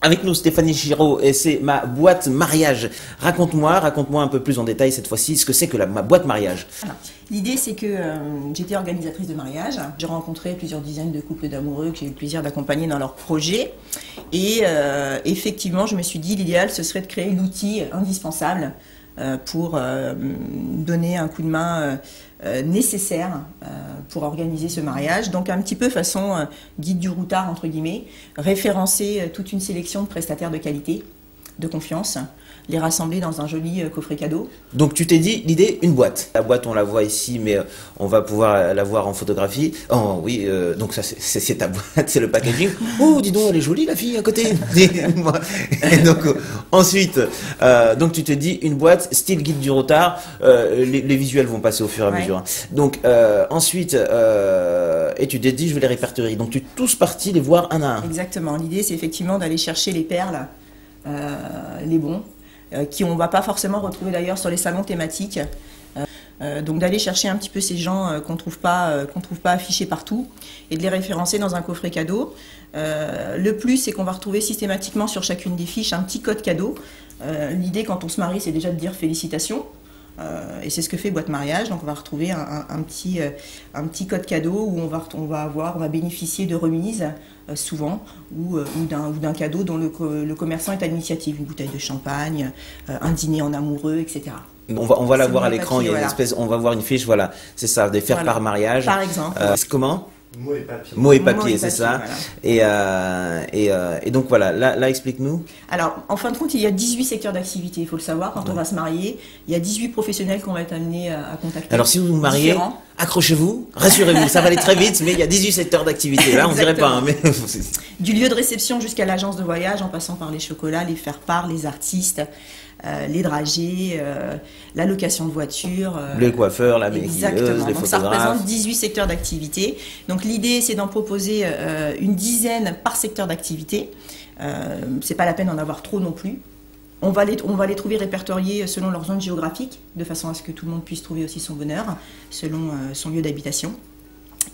Avec nous Stéphanie Giraud et c'est ma boîte mariage. Raconte-moi un peu plus en détail cette fois-ci ce que c'est que ma boîte mariage. L'idée c'est que j'étais organisatrice de mariage. J'ai rencontré plusieurs dizaines de couples d'amoureux que j'ai eu le plaisir d'accompagner dans leurs projets. Et effectivement, je me suis dit l'idéal ce serait de créer l'outil indispensable pour donner un coup de main nécessaire pour organiser ce mariage. Donc un petit peu façon guide du routard entre guillemets, référencer toute une sélection de prestataires de qualité, de confiance, les rassembler dans un joli coffret cadeau. Donc tu t'es dit l'idée, une boîte. La boîte on la voit ici mais on va pouvoir la voir en photographie. Oh oui, donc ça c'est ta boîte, c'est le packaging. Oh dis donc elle est jolie la fille à côté. Et donc ensuite, donc tu te dis une boîte style guide du routard. Les visuels vont passer au fur et à mesure. Hein. Donc ensuite, et tu t'es dit je vais les répertorier. Donc tu es tous partis les voir un à un. Exactement, l'idée c'est effectivement d'aller chercher les perles, les bons, qui on ne va pas forcément retrouver d'ailleurs sur les salons thématiques. Donc d'aller chercher un petit peu ces gens qu'on trouve pas affichés partout et de les référencer dans un coffret cadeau. Le plus, c'est qu'on va retrouver systématiquement sur chacune des fiches un petit code cadeau. L'idée quand on se marie, c'est déjà de dire félicitations. Et c'est ce que fait Boîte Mariage. Donc on va retrouver un petit code cadeau où on va bénéficier de remises souvent ou d'un cadeau dont le commerçant est à l'initiative, une bouteille de champagne, un dîner en amoureux, etc. On va la voir à l'écran, il y a une espèce, on va voir une fiche, voilà, c'est ça, des faire par mariage. Par exemple. C'est comment ? Mots et papier. Mots et papier, c'est ça. Voilà. Et donc voilà, là explique-nous. Alors, en fin de compte, il y a 18 secteurs d'activité, il faut le savoir, quand on va se marier. Il y a 18 professionnels qu'on va être amenés à contacter. Alors si vous vous mariez, accrochez-vous, rassurez-vous, ça va aller très vite, mais il y a 18 secteurs d'activité. Là, on dirait pas. Hein, mais... Du lieu de réception jusqu'à l'agence de voyage, en passant par les chocolats, les faire-part, les artistes, les dragées, la location de voiture. Le coiffeur, la maquilleuse, exactement. les donc photographes. Ça représente 18 secteurs d'activité. Donc l'idée, c'est d'en proposer une dizaine par secteur d'activité. C'est pas la peine d'en avoir trop non plus. On va les trouver répertoriés selon leur zone géographique, de façon à ce que tout le monde puisse trouver aussi son bonheur, selon son lieu d'habitation.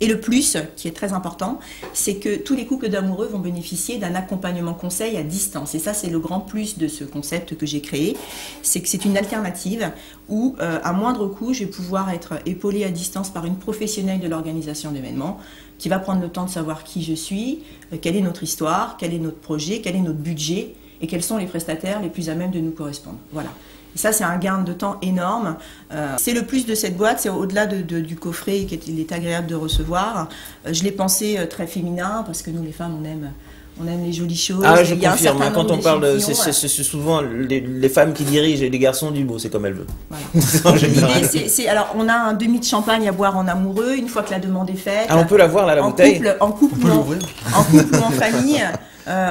Et le plus, qui est très important, c'est que tous les couples d'amoureux vont bénéficier d'un accompagnement conseil à distance. Et ça, c'est le grand plus de ce concept que j'ai créé. C'est que c'est une alternative où, à moindre coût, je vais pouvoir être épaulée à distance par une professionnelle de l'organisation d'événements qui va prendre le temps de savoir qui je suis, quelle est notre histoire, quel est notre projet, quel est notre budget et quels sont les prestataires les plus à même de nous correspondre. Voilà. Et ça, c'est un gain de temps énorme. C'est le plus de cette boîte, c'est au-delà du coffret qu'il est agréable de recevoir. Je l'ai pensé très féminin parce que nous, les femmes, on aime les jolies choses. Ah, je confirme. Quand on parle, c'est souvent les femmes qui dirigent et les garçons du beau, c'est comme elles veulent. Voilà. L'idée, alors, on a un demi de champagne à boire en amoureux une fois que la demande est faite. Ah, on peut la voir là, la bouteille. En couple ou en famille.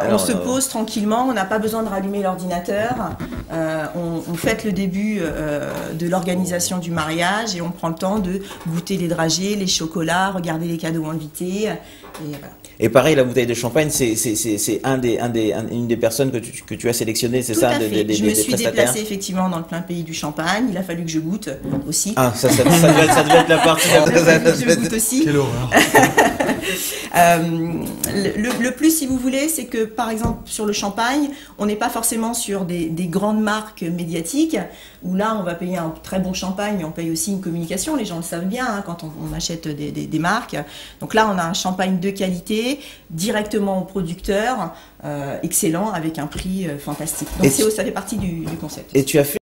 On se pose tranquillement, on n'a pas besoin de rallumer l'ordinateur, on fête le début de l'organisation du mariage et on prend le temps de goûter les dragées, les chocolats, regarder les cadeaux invités. Et, voilà. Et pareil, la bouteille de champagne, c'est une des personnes que tu as sélectionnées, c'est ça, je me suis déplacée effectivement dans le plein pays du Champagne, il a fallu que je goûte aussi. Ah, ça devait être la partie. Je goûte aussi. Quelle horreur. Le plus, si vous voulez, c'est que par exemple sur le champagne, on n'est pas forcément sur des grandes marques médiatiques où là on va payer un très bon champagne, mais on paye aussi une communication. Les gens le savent bien hein, quand on achète des marques. Donc là, on a un champagne de qualité directement au producteur, excellent avec un prix fantastique. Donc ça fait partie du concept. Et tu as fait